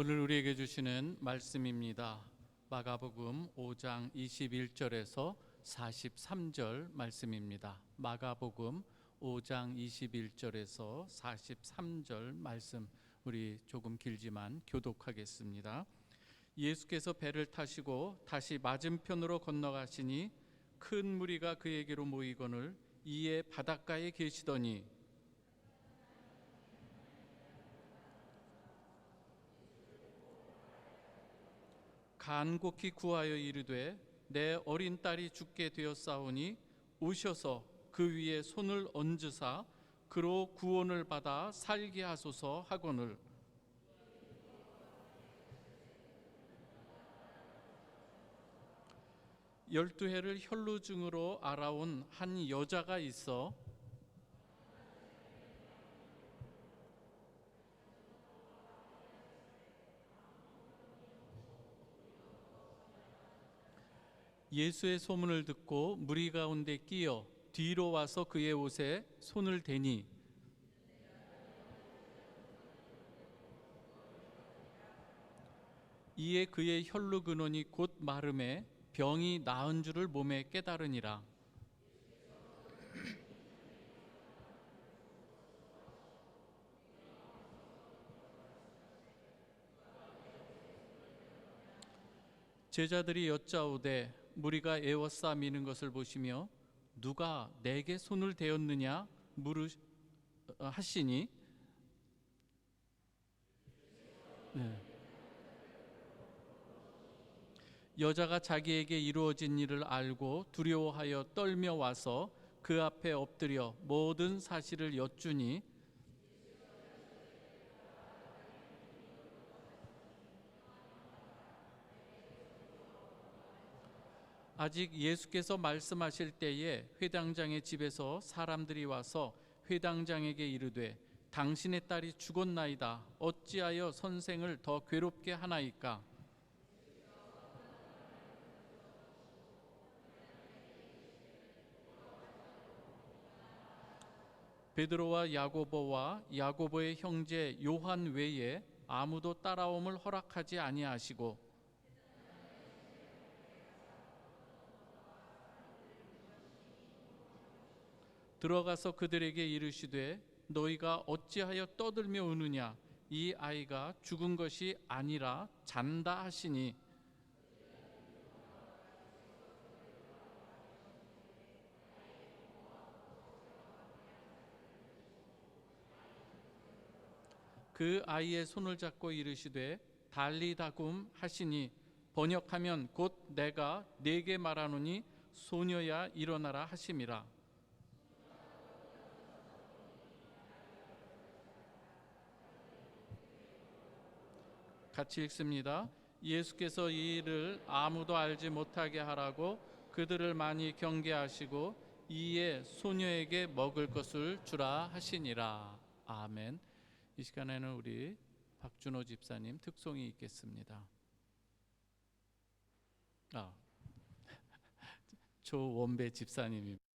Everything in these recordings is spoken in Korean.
오늘 우리에게 주시는 말씀입니다. 마가복음 5장 21절에서 43절 말씀입니다. 마가복음 5장 21절에서 43절 말씀, 우리 조금 길지만 교독하겠습니다. 예수께서 배를 타시고 다시 맞은편으로 건너가시니 큰 무리가 그에게로 모이거늘 이에 바닷가에 계시더니 간곡히 구하여 이르되 내 어린 딸이 죽게 되었사오니 오셔서 그 위에 손을 얹으사 그로 구원을 받아 살게 하소서 하거늘. 열두 해를 혈루증으로 알아온 한 여자가 있어 예수의 소문을 듣고 무리 가운데 끼어 뒤로 와서 그의 옷에 손을 대니 이에 그의 혈루 근원이 곧 마름에 병이 나은 줄을 몸에 깨달으니라. 제자들이 여짜오되 무리가 에워싸 미는 것을 보시며 누가 내게 손을 대었느냐 하시니 여자가 자기에게 이루어진 일을 알고 두려워하여 떨며 와서 그 앞에 엎드려 모든 사실을 여쭈니 아직 예수께서 말씀하실 때에 회당장의 집에서 사람들이 와서 회당장에게 이르되 당신의 딸이 죽었나이다. 어찌하여 선생을 더 괴롭게 하나이까? 베드로와 야고보와 야고보의 형제 요한 외에 아무도 따라옴을 허락하지 아니하시고 들어가서 그들에게 이르시되 너희가 어찌하여 떠들며 우느냐? 이 아이가 죽은 것이 아니라 잔다 하시니 그 아이의 손을 잡고 이르시되 달리다굼 하시니 번역하면 곧 내가 네게 말하노니 소녀야 일어나라 하심이라. 같이 읽습니다. 예수께서 이 일을 아무도 알지 못하게 하라고 그들을 많이 경계하시고 이에 소녀에게 먹을 것을 주라 하시니라. 아멘. 이 시간에는 우리 박준호 집사님 특송이 있겠습니다. 조원배 집사님입니다.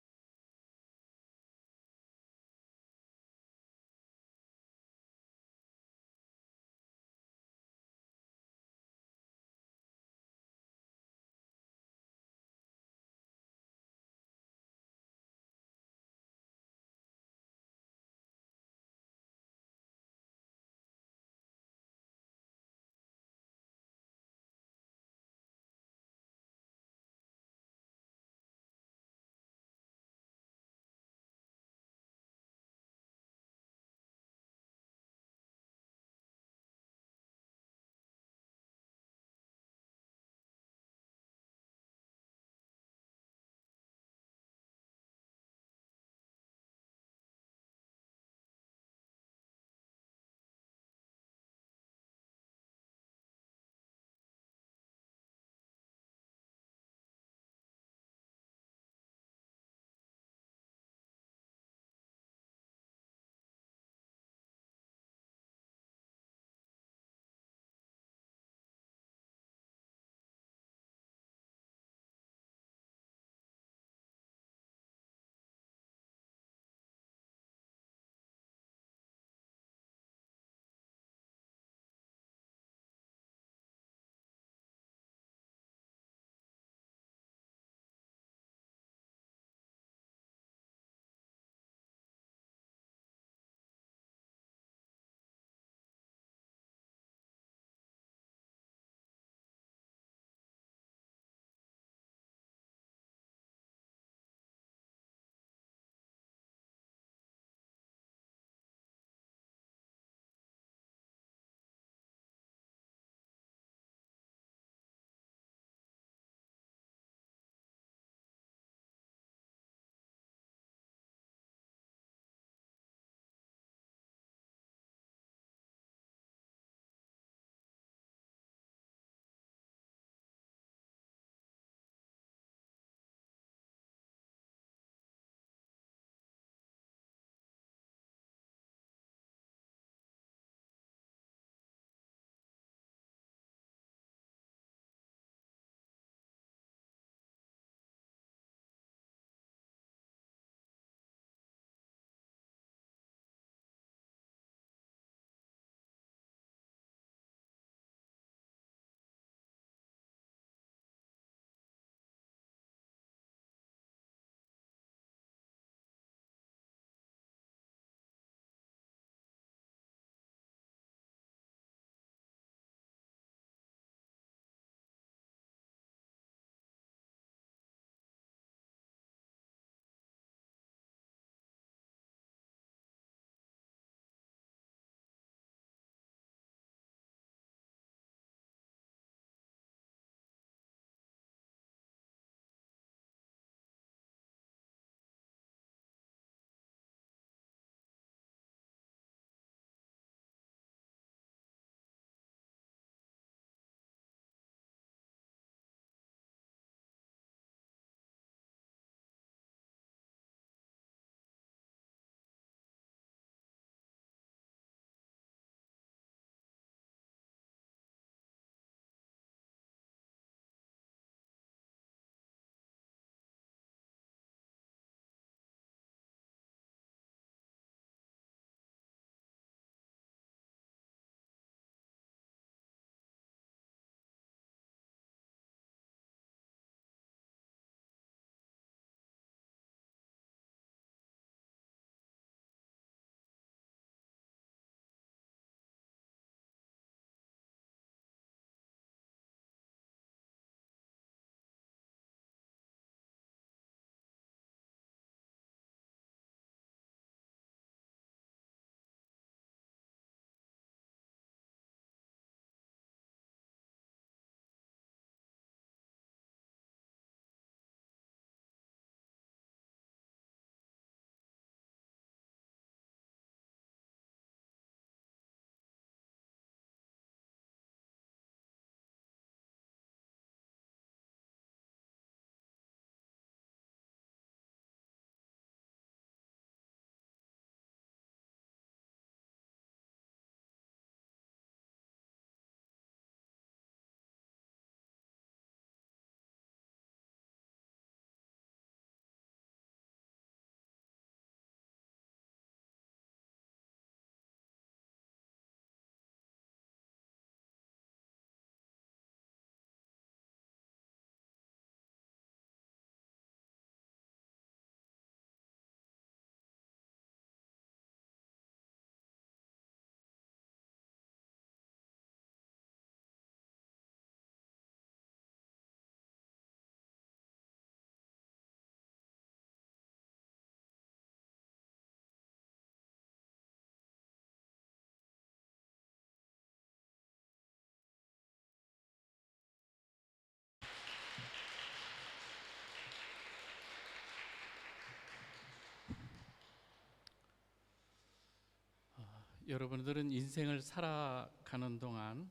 여러분들은 인생을 살아가는 동안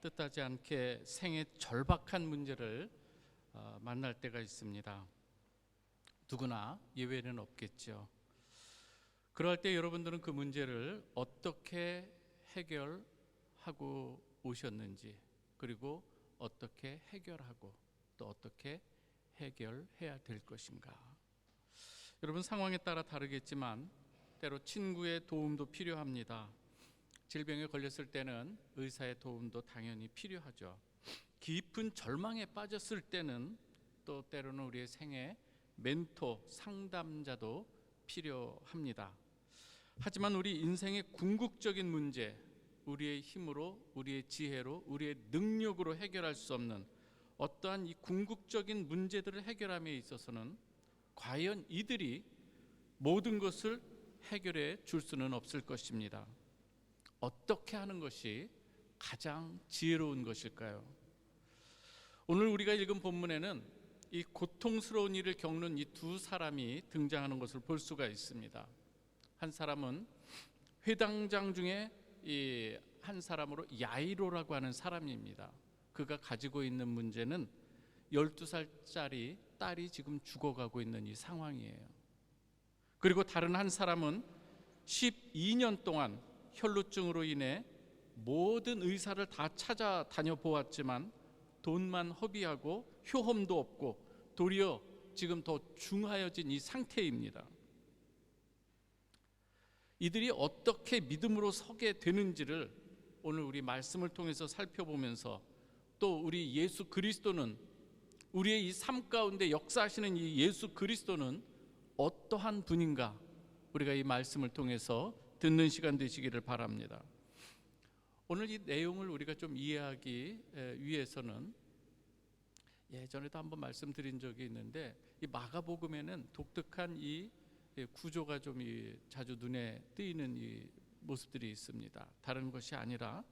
뜻하지 않게 생의 절박한 문제를 만날 때가 있습니다. 누구나 예외는 없겠죠. 그럴 때 여러분들은 그 문제를 어떻게 해결하고 오셨는지, 그리고 어떻게 해결하고 또 어떻게 해결해야 될 것인가. 여러분, 상황에 따라 다르겠지만 때로 친구의 도움도 필요합니다. 질병에 걸렸을 때는 의사의 도움도 당연히 필요하죠. 깊은 절망에 빠졌을 때는 또 때로는 우리의 생애 멘토, 상담자도 필요합니다. 하지만 우리 인생의 궁극적인 문제, 우리의 힘으로, 우리의 지혜로, 우리의 능력으로 해결할 수 없는 어떠한 이 궁극적인 문제들을 해결함에 있어서는 과연 이들이 모든 것을 해결해 줄 수는 없을 것입니다. 어떻게 하는 것이 가장 지혜로운 것일까요? 오늘 우리가 읽은 본문에는 이 고통스러운 일을 겪는 이 두 사람이 등장하는 것을 볼 수가 있습니다. 한 사람은 회당장 중에 이 한 사람으로 야이로라고 하는 사람입니다. 그가 가지고 있는 문제는 12살짜리 딸이 지금 죽어가고 있는 이 상황이에요. 그리고 다른 한 사람은 12년 동안 혈루증으로 인해 모든 의사를 다 찾아다녀 보았지만 돈만 허비하고 효험도 없고 도리어 지금 더 중하여진 이 상태입니다. 이들이 어떻게 믿음으로 서게 되는지를 오늘 우리 말씀을 통해서 살펴보면서, 또 우리 예수 그리스도는, 우리의 이 삶 가운데 역사하시는 이 예수 그리스도는 어떠한 분인가, 우리가 이 말씀을 통해서 듣는 시간 되시기를 바랍니다. 오늘 이 내용을 우리가 좀 이해하기 위해서는 예전에도 한번 말씀드린 적이 있는데, 이 마가복음에는 독특한 이 구조가 좀 자주 눈에 띄는 이 모습들이 있습니다. 다른 것이 아니라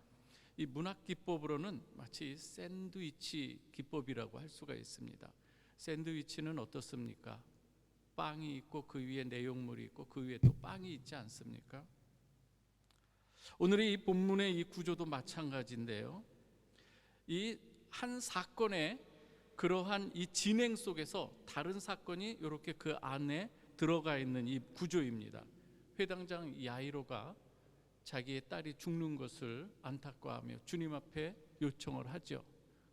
이 문학 기법으로는 마치 샌드위치 기법이라고 할 수가 있습니다. 샌드위치는 어떻습니까? 빵이 있고 그 위에 내용물이 있고 그 위에 또 빵이 있지 않습니까? 오늘의 이 본문의 이 구조도 마찬가지인데요. 이 한 사건의 그러한 이 진행 속에서 다른 사건이 이렇게 그 안에 들어가 있는 이 구조입니다. 회당장 야이로가 자기의 딸이 죽는 것을 안타까워하며 주님 앞에 요청을 하죠.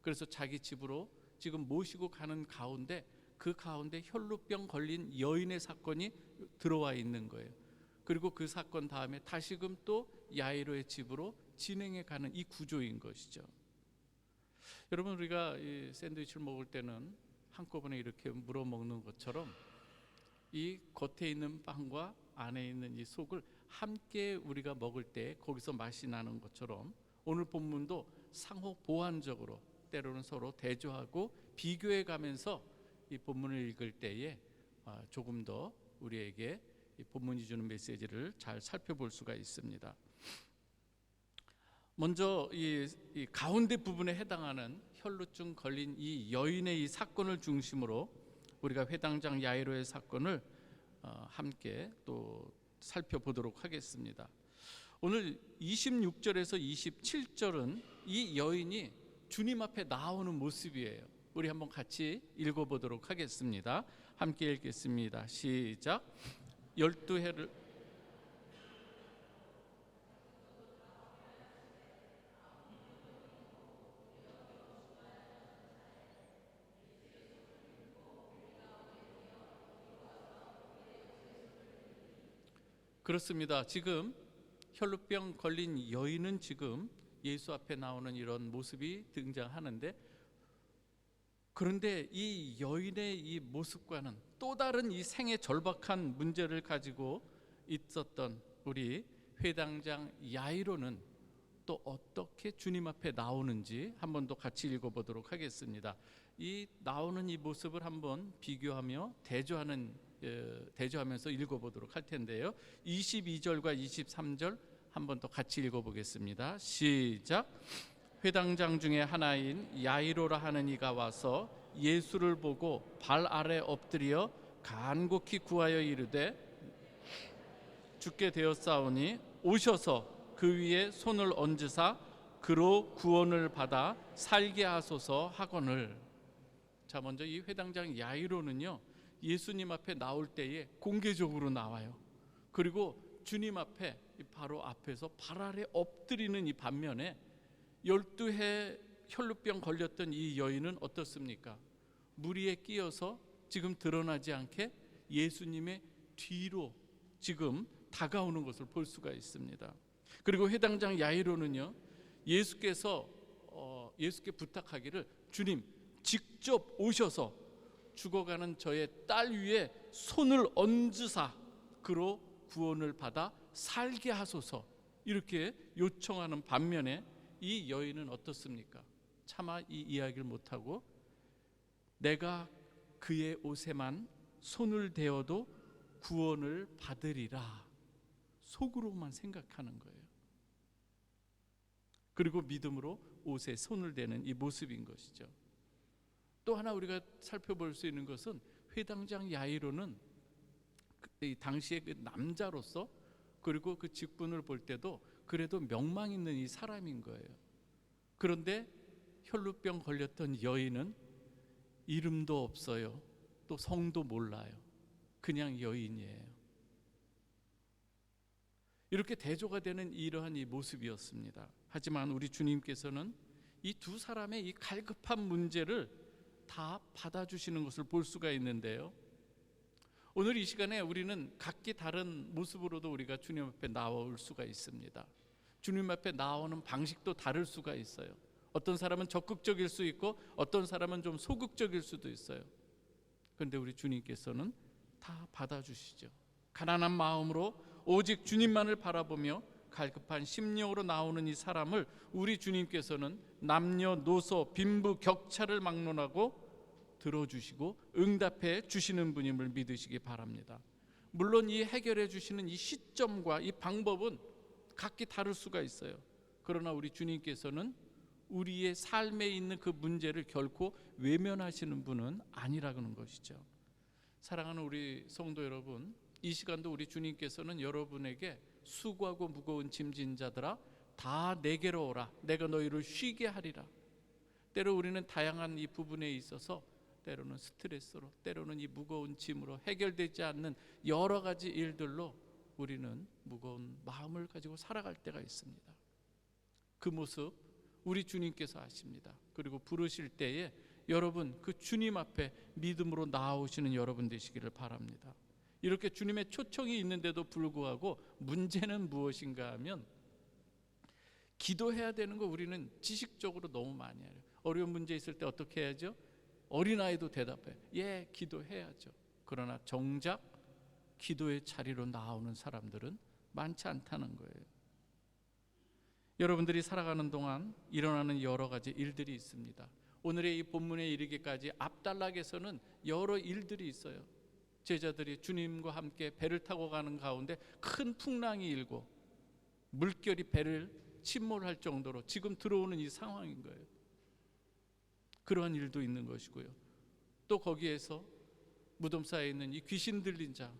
그래서 자기 집으로 지금 모시고 가는 가운데, 그 가운데 혈루병 걸린 여인의 사건이 들어와 있는 거예요. 그리고 그 사건 다음에 다시금 또 야이로의 집으로 진행해 가는 이 구조인 것이죠. 여러분, 우리가 이 샌드위치를 먹을 때는 한꺼번에 이렇게 물어 먹는 것처럼 이 겉에 있는 빵과 안에 있는 이 속을 함께 우리가 먹을 때 거기서 맛이 나는 것처럼, 오늘 본문도 상호 보완적으로 때로는 서로 대조하고 비교해 가면서 이 본문을 읽을 때에 조금 더 우리에게 이 본문이 주는 메시지를 잘 살펴볼 수가 있습니다. 먼저 이 가운데 부분에 해당하는 혈루증 걸린 이 여인의 이 사건을 중심으로 우리가 회당장 야이로의 사건을 함께 또 살펴보도록 하겠습니다. 오늘 26절에서 27절은 이 여인이 주님 앞에 나오는 모습이에요. 우리 한번 같이 읽어보도록 하겠습니다. 함께 읽겠습니다. 시작. 12해를 그렇습니다. 지금 혈루병 걸린 여인은 지금 예수 앞에 나오는 이런 모습이 등장하는데, 그런데 이 여인의 이 모습과는 또 다른 이 생의 절박한 문제를 가지고 있었던 우리 회당장 야이로는 또 어떻게 주님 앞에 나오는지 한번 더 같이 읽어보도록 하겠습니다. 이 나오는 이 모습을 한번 비교하며 대조하면서 읽어보도록 할 텐데요. 22절과 23절 한번 더 같이 읽어보겠습니다. 시작. 회당장 중에 하나인 야이로라 하는 이가 와서 예수를 보고 발 아래 엎드려 간곡히 구하여 이르되 죽게 되었사오니 오셔서 그 위에 손을 얹으사 그로 구원을 받아 살게 하소서 하거늘. 자, 먼저 이 회당장 야이로는요, 예수님 앞에 나올 때에 공개적으로 나와요. 그리고 주님 앞에 바로 앞에서 발 아래 엎드리는 이 반면에 12해 혈루병 걸렸던 이 여인은 어떻습니까? 무리에 끼어서 지금 드러나지 않게 예수님의 뒤로 지금 다가오는 것을 볼 수가 있습니다. 그리고 회당장 야이로는요, 예수께 부탁하기를, 주님 직접 오셔서 죽어가는 저의 딸 위에 손을 얹으사 그로 구원을 받아 살게 하소서, 이렇게 요청하는 반면에 이 여인은 어떻습니까? 차마 이 이야기를 못하고 내가 그의 옷에만 손을 대어도 구원을 받으리라, 속으로만 생각하는 거예요. 그리고 믿음으로 옷에 손을 대는 이 모습인 것이죠. 또 하나 우리가 살펴볼 수 있는 것은 회당장 야이로는 당시의 그 남자로서, 그리고 그 직분을 볼 때도 그래도 명망 있는 이 사람인 거예요. 그런데 혈루병 걸렸던 여인은 이름도 없어요. 또 성도 몰라요. 그냥 여인이에요. 이렇게 대조가 되는 이러한 이 모습이었습니다. 하지만 우리 주님께서는 이 두 사람의 이 갈급한 문제를 다 받아주시는 것을 볼 수가 있는데요, 오늘 이 시간에 우리는 각기 다른 모습으로도 우리가 주님 앞에 나올 수가 있습니다. 주님 앞에 나오는 방식도 다를 수가 있어요. 어떤 사람은 적극적일 수 있고 어떤 사람은 좀 소극적일 수도 있어요. 그런데 우리 주님께서는 다 받아주시죠. 가난한 마음으로 오직 주님만을 바라보며 갈급한 심령으로 나오는 이 사람을 우리 주님께서는 남녀노소 빈부 격차를 막론하고 들어주시고 응답해 주시는 분임을 믿으시기 바랍니다. 물론 이 해결해 주시는 이 시점과 이 방법은 각기 다를 수가 있어요. 그러나 우리 주님께서는 우리의 삶에 있는 그 문제를 결코 외면하시는 분은 아니라는 것이죠. 사랑하는 우리 성도 여러분, 이 시간도 우리 주님께서는 여러분에게 수고하고 무거운 짐진 자들아 다 내게로 오라, 내가 너희를 쉬게 하리라. 때로 우리는 다양한 이 부분에 있어서 때로는 스트레스로, 때로는 이 무거운 짐으로, 해결되지 않는 여러 가지 일들로 우리는 무거운 마음을 가지고 살아갈 때가 있습니다. 그 모습 우리 주님께서 아십니다. 그리고 부르실 때에 여러분 그 주님 앞에 믿음으로 나아오시는 여러분 되시기를 바랍니다. 이렇게 주님의 초청이 있는데도 불구하고 문제는 무엇인가 하면, 기도해야 되는 거 우리는 지식적으로 너무 많이 해요. 어려운 문제 있을 때 어떻게 해야죠? 어린아이도 대답해, 예, 기도해야죠. 그러나 정작 기도의 자리로 나오는 사람들은 많지 않다는 거예요. 여러분들이 살아가는 동안 일어나는 여러 가지 일들이 있습니다. 오늘의 이 본문에 이르기까지 앞단락에서는 여러 일들이 있어요. 제자들이 주님과 함께 배를 타고 가는 가운데 큰 풍랑이 일고 물결이 배를 침몰할 정도로 지금 들어오는 이 상황인 거예요. 그러한 일도 있는 것이고요. 또 거기에서 무덤사에 있는 이 귀신 들린 자,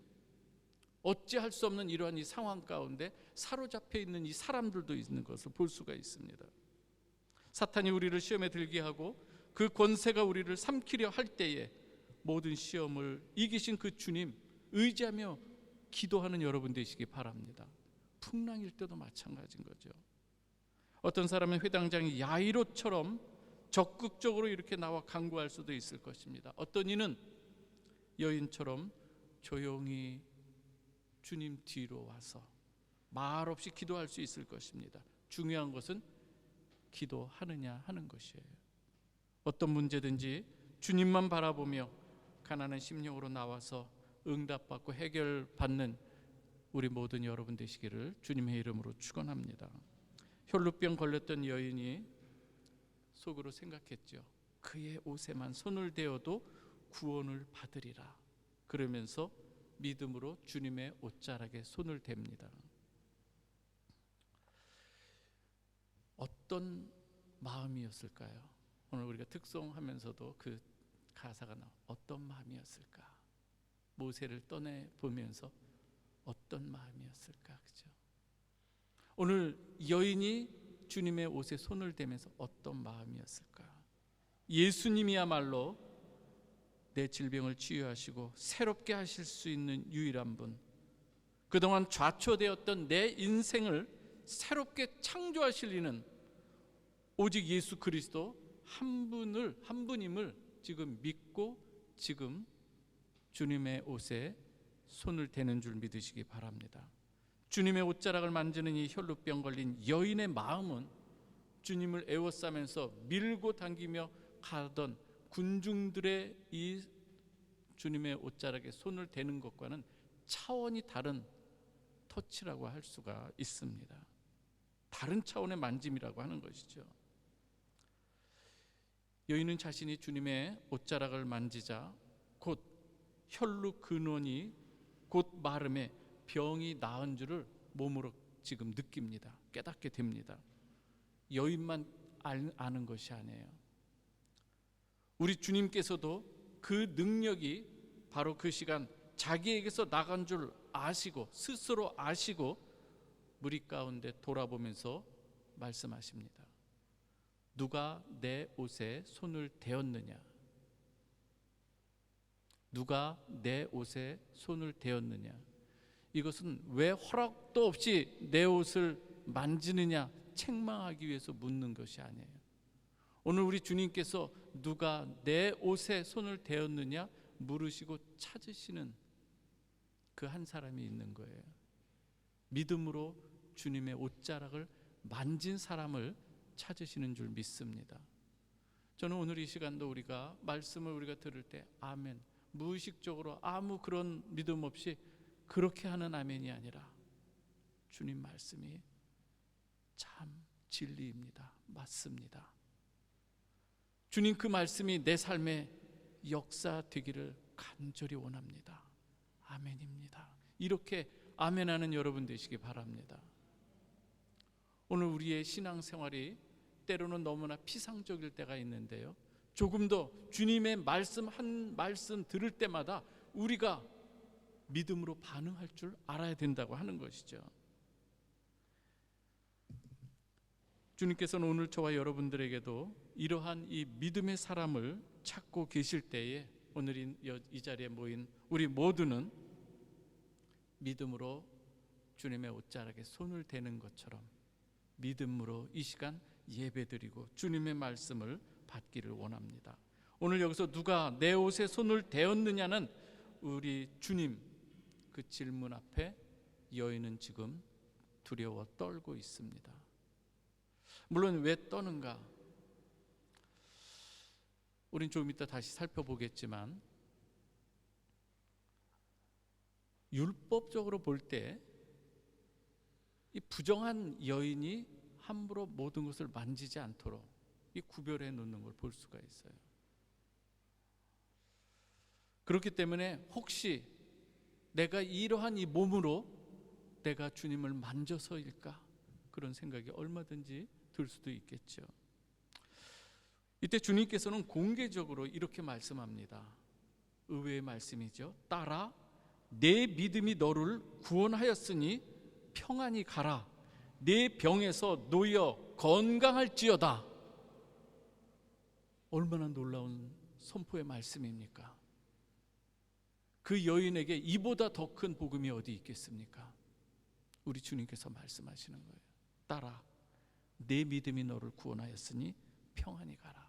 어찌할 수 없는 이러한 이 상황 가운데 사로잡혀 있는 이 사람들도 있는 것을 볼 수가 있습니다. 사탄이 우리를 시험에 들게 하고 그 권세가 우리를 삼키려 할 때에 모든 시험을 이기신 그 주님 의지하며 기도하는 여러분 되시기 바랍니다. 풍랑일 때도 마찬가지인 거죠. 어떤 사람은 회당장이 야이로처럼 적극적으로 이렇게 나와 간구할 수도 있을 것입니다. 어떤 이는 여인처럼 조용히 주님 뒤로 와서 말없이 기도할 수 있을 것입니다. 중요한 것은 기도하느냐 하는 것이에요. 어떤 문제든지 주님만 바라보며 가난한 심령으로 나와서 응답받고 해결받는 우리 모든 여러분 되시기를 주님의 이름으로 축원합니다. 혈루병 걸렸던 여인이 속으로 생각했죠. 그의 옷에만 손을 대어도 구원을 받으리라. 그러면서 믿음으로 주님의 옷자락에 손을 댑니다. 어떤 마음이었을까요? 오늘 우리가 특송하면서도 그 가사가 나와. 어떤 마음이었을까? 모세를 떠내 보면서 어떤 마음이었을까? 오늘 여인이 주님의 옷에 손을 대면서 어떤 마음이었을까? 예수님이야말로 내 질병을 치유하시고 새롭게 하실 수 있는 유일한 분, 그동안 좌초되었던 내 인생을 새롭게 창조하실 이는 오직 예수 그리스도 한 분임을 지금 믿고 지금 주님의 옷에 손을 대는 줄 믿으시기 바랍니다. 주님의 옷자락을 만지는 이 혈루병 걸린 여인의 마음은 주님을 에워싸면서 밀고 당기며 가던 군중들의 이 주님의 옷자락에 손을 대는 것과는 차원이 다른 터치라고 할 수가 있습니다. 다른 차원의 만짐이라고 하는 것이죠. 여인은 자신이 주님의 옷자락을 만지자 곧 혈루 근원이 곧 마름에 병이 나은 줄을 몸으로 지금 느낍니다. 깨닫게 됩니다. 여인만 아는 것이 아니에요. 우리 주님께서도 그 능력이 바로 그 시간 자기에게서 나간 줄 아시고 스스로 아시고 무리 가운데 돌아보면서 말씀하십니다. 누가 내 옷에 손을 대었느냐? 누가 내 옷에 손을 대었느냐? 이것은 왜 허락도 없이 내 옷을 만지느냐 책망하기 위해서 묻는 것이 아니에요. 오늘 우리 주님께서 누가 내 옷에 손을 대었느냐 물으시고 찾으시는 그 한 사람이 있는 거예요. 믿음으로 주님의 옷자락을 만진 사람을 찾으시는 줄 믿습니다. 저는 오늘 이 시간도 우리가 말씀을 우리가 들을 때 아멘, 무의식적으로 아무 그런 믿음 없이 그렇게 하는 아멘이 아니라 주님 말씀이 참 진리입니다. 맞습니다. 주님 그 말씀이 내 삶에 역사되기를 간절히 원합니다. 아멘입니다. 이렇게 아멘하는 여러분 되시기 바랍니다. 오늘 우리의 신앙생활이 때로는 너무나 피상적일 때가 있는데요, 조금 더 주님의 말씀 한 말씀 들을 때마다 우리가 믿음으로 반응할 줄 알아야 된다고 하는 것이죠. 주님께서는 오늘 저와 여러분들에게도 이러한 이 믿음의 사람을 찾고 계실 때에 오늘 이 자리에 모인 우리 모두는 믿음으로 주님의 옷자락에 손을 대는 것처럼 믿음으로 이 시간 예배드리고 주님의 말씀을 받기를 원합니다. 오늘 여기서 누가 내 옷에 손을 대었느냐는 우리 주님 그 질문 앞에 여인은 지금 두려워 떨고 있습니다. 물론 왜 떠는가? 우린 좀 이따 다시 살펴보겠지만 율법적으로 볼 때 이 부정한 여인이 함부로 모든 것을 만지지 않도록 이 구별해 놓는 걸 볼 수가 있어요. 그렇기 때문에 혹시 내가 이러한 이 몸으로 내가 주님을 만져서일까? 그런 생각이 얼마든지 들 수도 있겠죠. 이때 주님께서는 공개적으로 이렇게 말씀합니다. 의외의 말씀이죠. 따라 내 믿음이 너를 구원하였으니 평안히 가라. 내 병에서 놓여 건강할지어다. 얼마나 놀라운 선포의 말씀입니까? 그 여인에게 이보다 더 큰 복음이 어디 있겠습니까? 우리 주님께서 말씀하시는 거예요. 따라 내 믿음이 너를 구원하였으니 평안히 가라.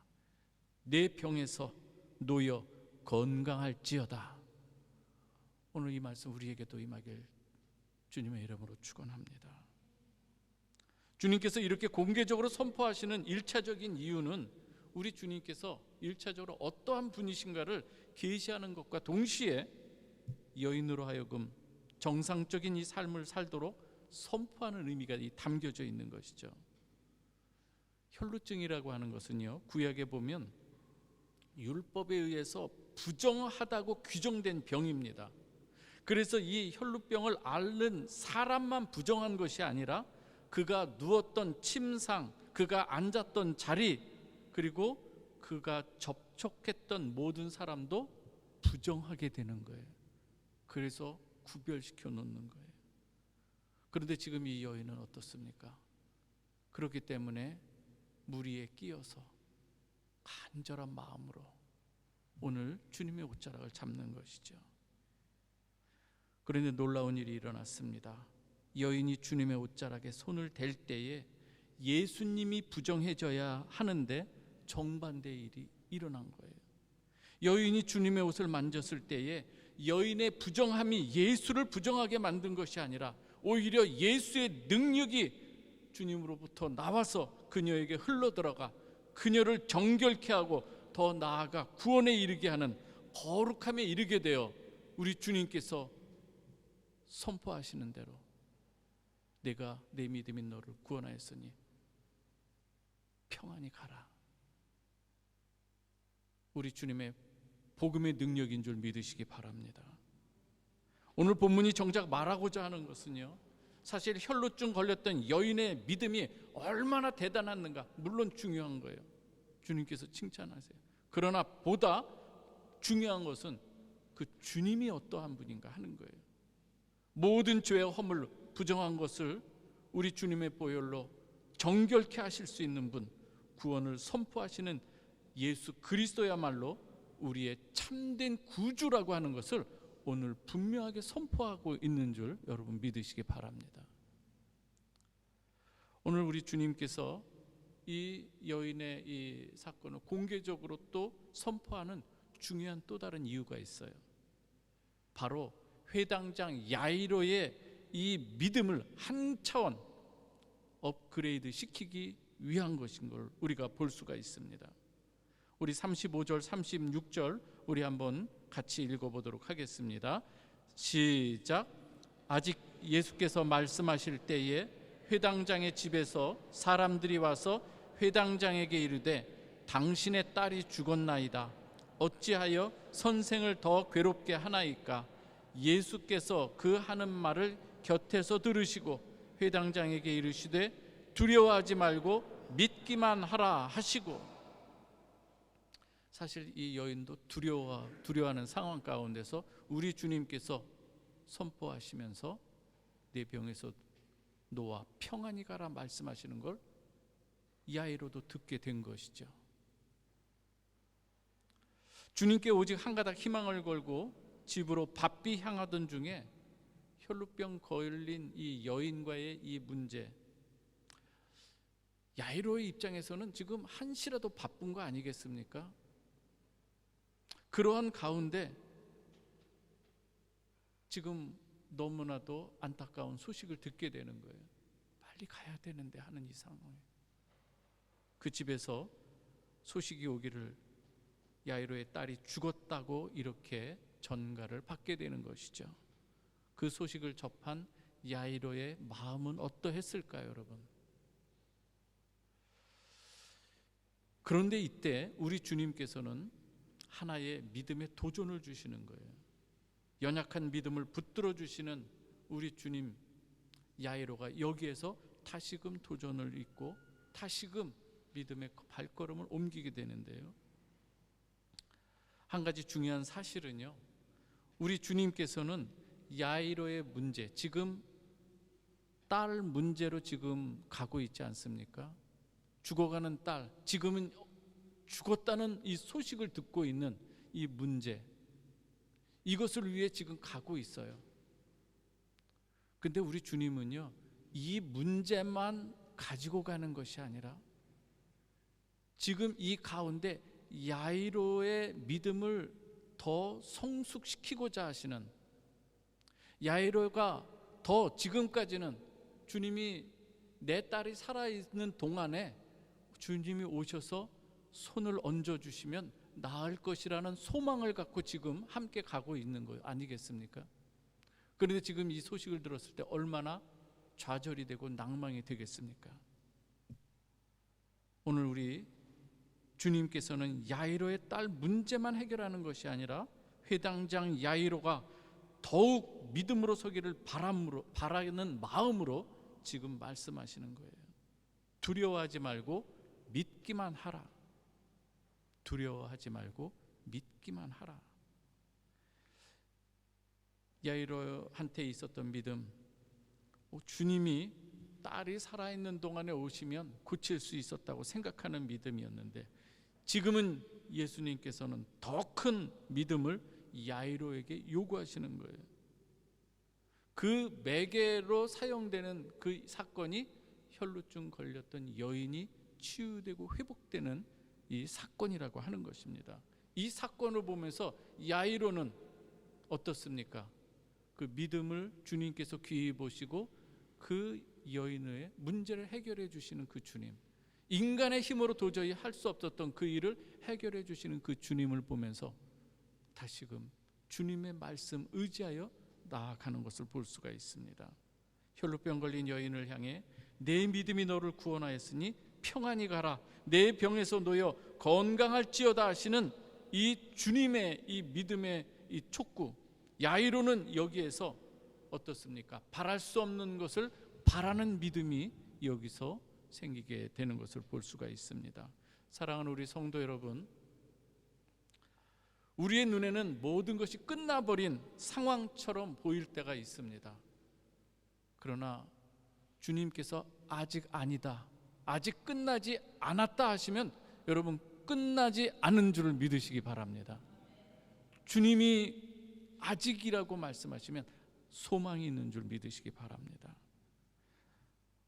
내 병에서 놓여 건강할지어다. 오늘 이 말씀 우리에게도 임하길 주님의 이름으로 축원합니다. 주님께서 이렇게 공개적으로 선포하시는 1차적인 이유는 우리 주님께서 1차적으로 어떠한 분이신가를 계시하는 것과 동시에 여인으로 하여금 정상적인 이 삶을 살도록 선포하는 의미가 담겨져 있는 것이죠. 혈루증이라고 하는 것은요, 구약에 보면 율법에 의해서 부정하다고 규정된 병입니다. 그래서 이 혈루병을 앓는 사람만 부정한 것이 아니라 그가 누웠던 침상, 그가 앉았던 자리, 그리고 그가 접촉했던 모든 사람도 부정하게 되는 거예요. 그래서 구별시켜 놓는 거예요. 그런데 지금 이 여인은 어떻습니까? 그렇기 때문에 무리에 끼어서 간절한 마음으로 오늘 주님의 옷자락을 잡는 것이죠. 그런데 놀라운 일이 일어났습니다. 여인이 주님의 옷자락에 손을 댈 때에 예수님이 부정해져야 하는데 정반대의 일이 일어난 거예요. 여인이 주님의 옷을 만졌을 때에 여인의 부정함이 예수를 부정하게 만든 것이 아니라 오히려 예수의 능력이 주님으로부터 나와서 그녀에게 흘러들어가 그녀를 정결케 하고 더 나아가 구원에 이르게 하는 거룩함에 이르게 되어 우리 주님께서 선포하시는 대로 내가 내 믿음이 너를 구원하였으니 평안히 가라. 우리 주님의 복음의 능력인 줄 믿으시기 바랍니다. 오늘 본문이 정작 말하고자 하는 것은요, 사실 혈루증 걸렸던 여인의 믿음이 얼마나 대단했는가 물론 중요한 거예요. 주님께서 칭찬하세요. 그러나 보다 중요한 것은 그 주님이 어떠한 분인가 하는 거예요. 모든 죄와 허물 부정한 것을 우리 주님의 보혈로 정결케 하실 수 있는 분, 구원을 선포하시는 예수 그리스도야말로 우리의 참된 구주라고 하는 것을 오늘 분명하게 선포하고 있는 줄 여러분 믿으시기 바랍니다. 오늘 우리 주님께서 이 여인의 이 사건을 공개적으로 또 선포하는 중요한 또 다른 이유가 있어요. 바로 회당장 야이로의 이 믿음을 한 차원 업그레이드 시키기 위한 것인 걸 우리가 볼 수가 있습니다. 우리 35절 36절 우리 한번 같이 읽어보도록 하겠습니다. 시작. 아직 예수께서 말씀하실 때에 회당장의 집에서 사람들이 와서 회당장에게 이르되 당신의 딸이 죽었나이다. 어찌하여 선생을 더 괴롭게 하나이까? 예수께서 그 하는 말을 곁에서 들으시고 회당장에게 이르시되 두려워하지 말고 믿기만 하라 하시고. 사실 이 여인도 두려워하는 상황 가운데서 우리 주님께서 선포하시면서 내 병에서 놓아 평안히 가라 말씀하시는 걸 야이로도 듣게 된 것이죠. 주님께 오직 한 가닥 희망을 걸고 집으로 바삐 향하던 중에 혈루병 걸린 이 여인과의 이 문제, 야이로의 입장에서는 지금 한시라도 바쁜 거 아니겠습니까? 그러한 가운데 지금 너무나도 안타까운 소식을 듣게 되는 거예요. 빨리 가야 되는데 하는 이 상황에 그 집에서 소식이 오기를 야이로의 딸이 죽었다고 이렇게 전가를 받게 되는 것이죠. 그 소식을 접한 야이로의 마음은 어떠했을까요, 여러분? 그런데 이때 우리 주님께서는 하나의 믿음의 도전을 주시는 거예요. 연약한 믿음을 붙들어 주시는 우리 주님, 야이로가 여기에서 다시금 도전을 잊고 다시금 믿음의 발걸음을 옮기게 되는데요. 한 가지 중요한 사실은요, 우리 주님께서는 야이로의 문제, 지금 딸 문제로 지금 가고 있지 않습니까? 죽어가는 딸, 지금은 죽었다는 이 소식을 듣고 있는 이 문제, 이것을 위해 지금 가고 있어요. 근데 우리 주님은요, 이 문제만 가지고 가는 것이 아니라 지금 이 가운데 야이로의 믿음을 더 성숙시키고자 하시는, 야이로가 더 지금까지는 주님이 내 딸이 살아있는 동안에 주님이 오셔서 손을 얹어주시면 나을 것이라는 소망을 갖고 지금 함께 가고 있는 거 아니겠습니까? 그런데 지금 이 소식을 들었을 때 얼마나 좌절이 되고 낭망이 되겠습니까? 오늘 우리 주님께서는 야이로의 딸 문제만 해결하는 것이 아니라 회당장 야이로가 더욱 믿음으로 서기를 바라는 마음으로 지금 말씀하시는 거예요. 두려워하지 말고 믿기만 하라. 두려워하지 말고 믿기만 하라. 야이로한테 있었던 믿음, 주님이 딸이 살아있는 동안에 오시면 고칠 수 있었다고 생각하는 믿음이었는데, 지금은 예수님께서는 더 큰 믿음을 야이로에게 요구하시는 거예요. 그 매개로 사용되는 그 사건이 혈루증 걸렸던 여인이 치유되고 회복되는 이 사건이라고 하는 것입니다. 이 사건을 보면서 야이로는 어떻습니까? 그 믿음을 주님께서 귀히 보시고 그 여인의 문제를 해결해 주시는 그 주님, 인간의 힘으로 도저히 할 수 없었던 그 일을 해결해 주시는 그 주님을 보면서 다시금 주님의 말씀 의지하여 나아가는 것을 볼 수가 있습니다. 혈루병 걸린 여인을 향해 내 믿음이 너를 구원하였으니 평안히 가라, 내 병에서 놓여 건강할지어다 하시는 이 주님의 이 믿음의 이 촉구, 야이로는 여기에서 어떻습니까? 바랄 수 없는 것을 바라는 믿음이 여기서 생기게 되는 것을 볼 수가 있습니다. 사랑하는 우리 성도 여러분, 우리의 눈에는 모든 것이 끝나버린 상황처럼 보일 때가 있습니다. 그러나 주님께서 아직 아니다, 아직 끝나지 않았다 하시면 여러분 끝나지 않은 줄을 믿으시기 바랍니다. 주님이 아직이라고 말씀하시면 소망이 있는 줄 믿으시기 바랍니다.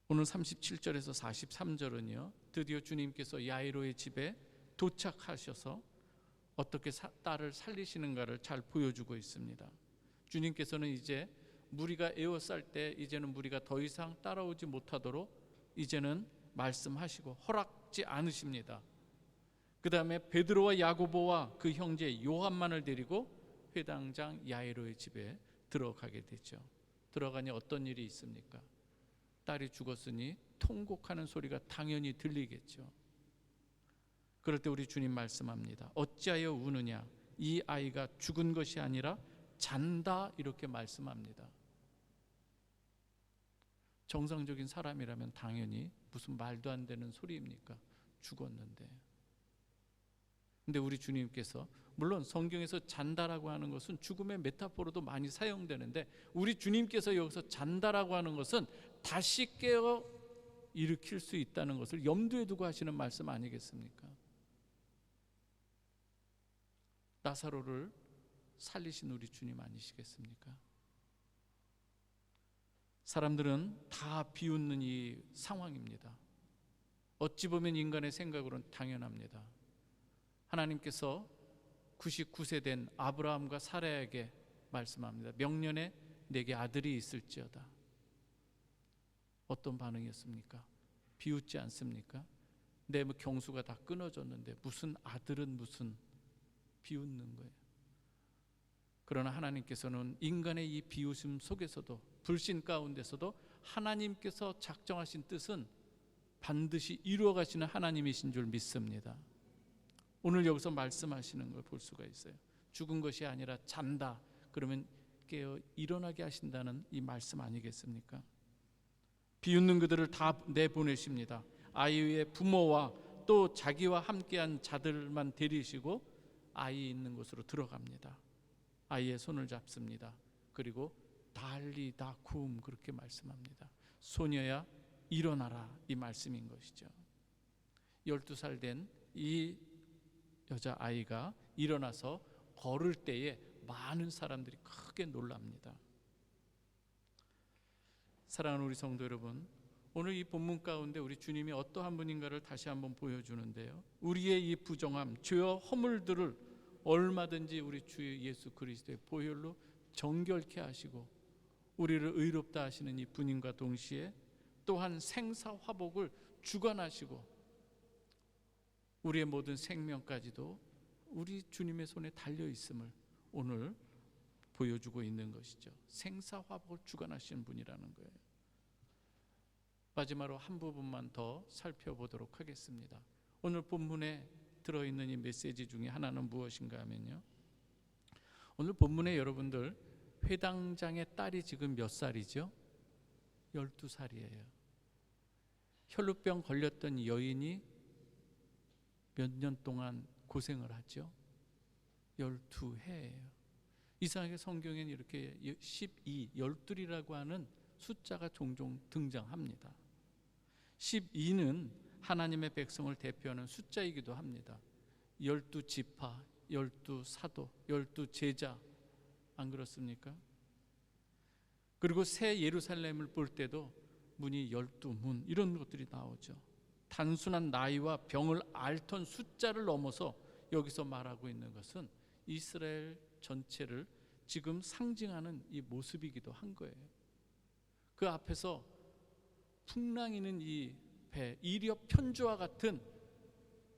오늘 37절에서 43절은요, 드디어 주님께서 야이로의 집에 도착하셔서 어떻게 딸을 살리시는가를 잘 보여주고 있습니다. 주님께서는 이제 무리가 에워쌀 때 이제는 무리가 더 이상 따라오지 못하도록 이제는 말씀하시고 허락지 않으십니다. 그 다음에 베드로와 야고보와 그 형제 요한만을 데리고 회당장 야이로의 집에 들어가게 되죠. 들어가니 어떤 일이 있습니까? 딸이 죽었으니 통곡하는 소리가 당연히 들리겠죠. 그럴 때 우리 주님 말씀합니다. 어찌하여 우느냐? 이 아이가 죽은 것이 아니라 잔다, 이렇게 말씀합니다. 정상적인 사람이라면 당연히 무슨 말도 안 되는 소리입니까? 죽었는데. 근데 우리 주님께서, 물론 성경에서 잔다라고 하는 것은 죽음의 메타포로도 많이 사용되는데, 우리 주님께서 여기서 잔다라고 하는 것은 다시 깨어 일으킬 수 있다는 것을 염두에 두고 하시는 말씀 아니겠습니까? 나사로를 살리신 우리 주님 아니시겠습니까? 사람들은 다 비웃는 이 상황입니다. 어찌 보면 인간의 생각으로는 당연합니다. 하나님께서 99세 된 아브라함과 사라에게 말씀합니다. 명년에 내게 아들이 있을지어다. 어떤 반응이었습니까? 비웃지 않습니까? 내 경수가 다 끊어졌는데 무슨 아들은 무슨, 비웃는 거예요. 그러나 하나님께서는 인간의 이 비웃음 속에서도, 불신 가운데서도 하나님께서 작정하신 뜻은 반드시 이루어 가시는 하나님이신 줄 믿습니다. 오늘 여기서 말씀하시는 걸 볼 수가 있어요. 죽은 것이 아니라 잔다, 그러면 깨어 일어나게 하신다는 이 말씀 아니겠습니까? 비웃는 그들을 다 내보내십니다. 아이의 부모와 또 자기와 함께한 자들만 데리시고 아이 있는 곳으로 들어갑니다. 아이의 손을 잡습니다. 그리고 달리다 쿰, 그렇게 말씀합니다. 소녀야 일어나라, 이 말씀인 것이죠. 12살 된 이 여자아이가 일어나서 걸을 때에 많은 사람들이 크게 놀랍니다. 사랑하는 우리 성도 여러분, 오늘 이 본문 가운데 우리 주님이 어떠한 분인가를 다시 한번 보여주는데요, 우리의 이 부정함, 죄와 허물들을 얼마든지 우리 주 예수 그리스도의 보혈로 정결케 하시고 우리를 의롭다 하시는 이 분임과 동시에 또한 생사화복을 주관하시고 우리의 모든 생명까지도 우리 주님의 손에 달려 있음을 오늘 보여주고 있는 것이죠. 생사화복을 주관하시는 분이라는 거예요. 마지막으로 한 부분만 더 살펴보도록 하겠습니다. 오늘 본문에 들어있는 이 메시지 중에 하나는 무엇인가 하면요, 오늘 본문에 여러분들 회당장의 딸이 지금 몇 살이죠? 12살이에요. 혈루병 걸렸던 여인이 몇 년 동안 고생을 하죠? 12해예요. 이상하게 성경에는 이렇게 12, 12이라고 하는 숫자가 종종 등장합니다. 12는 하나님의 백성을 대표하는 숫자이기도 합니다. 12지파, 12사도, 12제자, 안 그렇습니까? 그리고 새 예루살렘을 볼 때도 문이 12문 이런 것들이 나오죠. 단순한 나이와 병을 앓던 숫자를 넘어서 여기서 말하고 있는 것은 이스라엘 전체를 지금 상징하는 이 모습이기도 한 거예요. 그 앞에서 풍랑이는 이 배, 이력 편주와 같은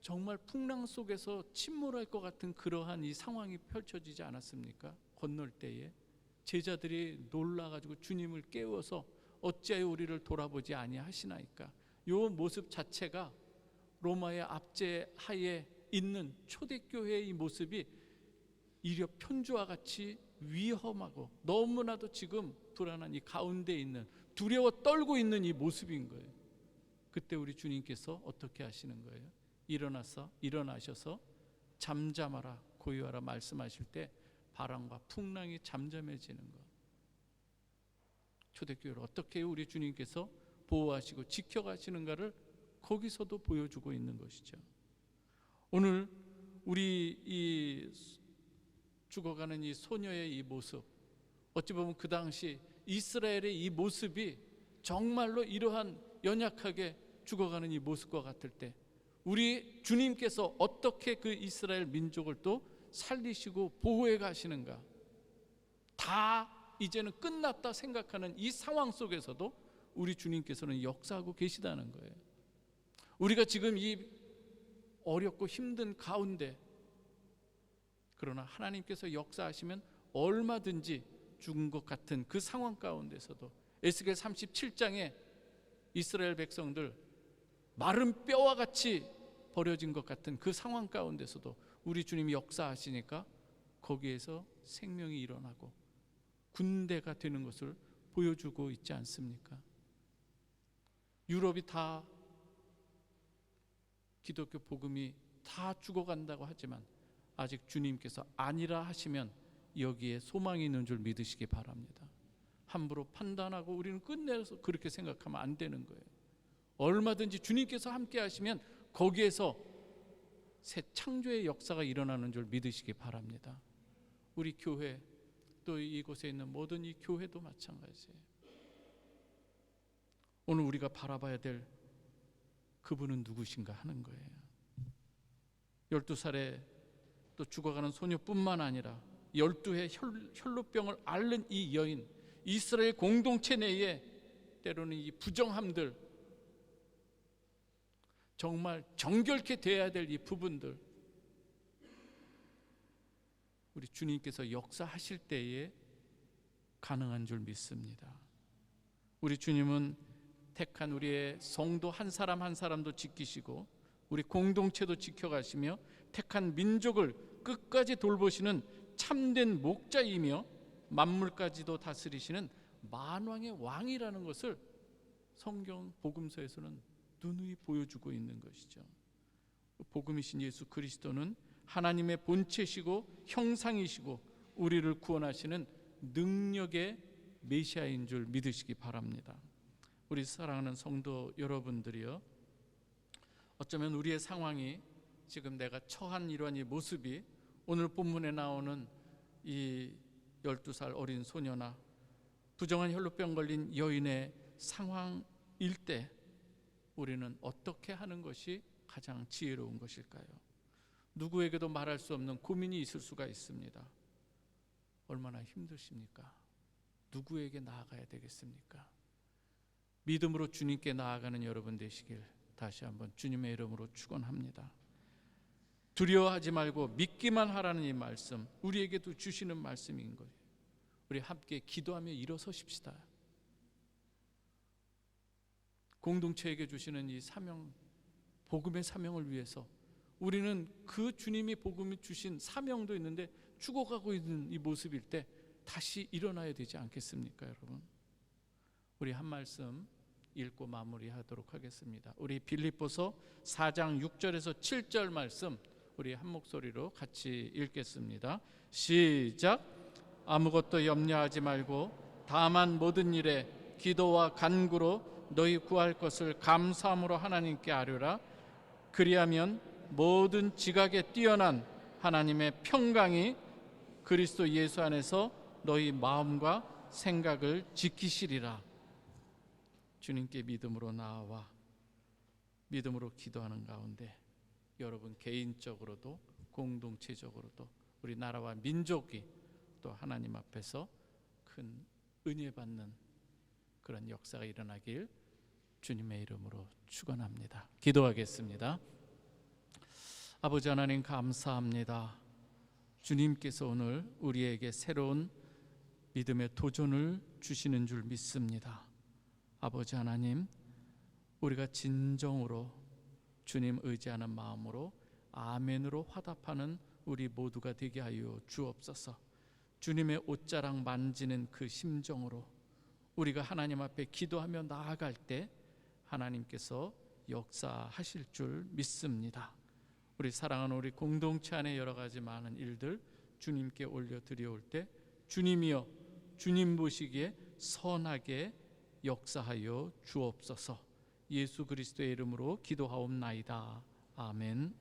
정말 풍랑 속에서 침몰할 것 같은 그러한 이 상황이 펼쳐지지 않았습니까? 건널 때에 제자들이 놀라가지고 주님을 깨워서 어찌하여 우리를 돌아보지 아니하시나이까. 요 모습 자체가 로마의 압제하에 있는 초대교회의 이 모습이 이력 편주와 같이 위험하고 너무나도 지금 불안한 이 가운데 있는, 두려워 떨고 있는 이 모습인 거예요. 그때 우리 주님께서 어떻게 하시는 거예요? 일어나셔서 잠잠하라 고요하라 말씀하실 때 바람과 풍랑이 잠잠해지는 것. 초대교회를 어떻게 우리 주님께서 보호하시고 지켜가시는가를 거기서도 보여주고 있는 것이죠. 오늘 우리 이 죽어가는 이 소녀의 이 모습, 어찌 보면 그 당시 이스라엘의 이 모습이 정말로 이러한 연약하게 죽어가는 이 모습과 같을 때 우리 주님께서 어떻게 그 이스라엘 민족을 또 살리시고 보호해 가시는가. 다 이제는 끝났다 생각하는 이 상황 속에서도 우리 주님께서는 역사하고 계시다는 거예요. 우리가 지금 이 어렵고 힘든 가운데, 그러나 하나님께서 역사하시면 얼마든지 죽은 것 같은 그 상황 가운데서도 에스겔 37장에 이스라엘 백성들 마른 뼈와 같이 버려진 것 같은 그 상황 가운데서도 우리 주님이 역사하시니까 거기에서 생명이 일어나고 군대가 되는 것을 보여주고 있지 않습니까? 유럽이 다 기독교 복음이 다 죽어간다고 하지만 아직 주님께서 아니라 하시면 여기에 소망이 있는 줄 믿으시기 바랍니다. 함부로 판단하고 우리는 끝내서 그렇게 생각하면 안 되는 거예요. 얼마든지 주님께서 함께 하시면 거기에서 새 창조의 역사가 일어나는 줄 믿으시기 바랍니다. 우리 교회, 또 이곳에 있는 모든 이 교회도 마찬가지예요. 오늘 우리가 바라봐야 될 그분은 누구신가 하는 거예요. 12살에 또 죽어가는 소녀뿐만 아니라 12해 혈루병을 앓는 이 여인, 이스라엘 공동체 내에 때로는 이 부정함들, 정말 정결케 돼야 될 이 부분들, 우리 주님께서 역사하실 때에 가능한 줄 믿습니다. 우리 주님은 택한 우리의 성도 한 사람 한 사람도 지키시고 우리 공동체도 지켜가시며 택한 민족을 끝까지 돌보시는 참된 목자이며 만물까지도 다스리시는 만왕의 왕이라는 것을 성경 복음서에서는 누누이 보여주고 있는 것이죠. 복음이신 예수 그리스도는 하나님의 본체시고 형상이시고 우리를 구원하시는 능력의 메시아인 줄 믿으시기 바랍니다. 우리 사랑하는 성도 여러분들이요, 어쩌면 우리의 상황이 지금 내가 처한 이러한 이 모습이 오늘 본문에 나오는 이 12살 어린 소녀나 부정한 혈루병 걸린 여인의 상황일 때 우리는 어떻게 하는 것이 가장 지혜로운 것일까요? 누구에게도 말할 수 없는 고민이 있을 수가 있습니다. 얼마나 힘드십니까? 누구에게 나아가야 되겠습니까? 믿음으로 주님께 나아가는 여러분 되시길 다시 한번 주님의 이름으로 축원합니다. 두려워하지 말고 믿기만 하라는 이 말씀, 우리에게도 주시는 말씀인 거예요. 우리 함께 기도하며 일어서십시다. 공동체에게 주시는 이 사명, 복음의 사명을 위해서 우리는 그 주님이 복음이 주신 사명도 있는데 죽어가고 있는 이 모습일 때 다시 일어나야 되지 않겠습니까, 여러분? 우리 한 말씀 읽고 마무리하도록 하겠습니다. 우리 빌립보서 4장 6절에서 7절 말씀 우리 한 목소리로 같이 읽겠습니다. 시작. 아무것도 염려하지 말고 다만 모든 일에 기도와 간구로 너희 구할 것을 감사함으로 하나님께 아뢰라. 그리하면 모든 지각에 뛰어난 하나님의 평강이 그리스도 예수 안에서 너희 마음과 생각을 지키시리라. 주님께 믿음으로 나아와 믿음으로 기도하는 가운데 여러분 개인적으로도 공동체적으로도 우리 나라와 민족이 또 하나님 앞에서 큰 은혜 받는 그런 역사가 일어나길 주님의 이름으로 축원합니다. 기도하겠습니다. 아버지 하나님 감사합니다. 주님께서 오늘 우리에게 새로운 믿음의 도전을 주시는 줄 믿습니다. 아버지 하나님, 우리가 진정으로 주님 의지하는 마음으로 아멘으로 화답하는 우리 모두가 되게 하여 주옵소서. 주님의 옷자락 만지는 그 심정으로 우리가 하나님 앞에 기도하며 나아갈 때 하나님께서 역사하실 줄 믿습니다. 우리 사랑하는 우리 공동체 안에 여러 가지 많은 일들 주님께 올려드려올 때 주님이여 주님 보시기에 선하게 역사하여 주옵소서. 예수 그리스도의 이름으로 기도하옵나이다. 아멘.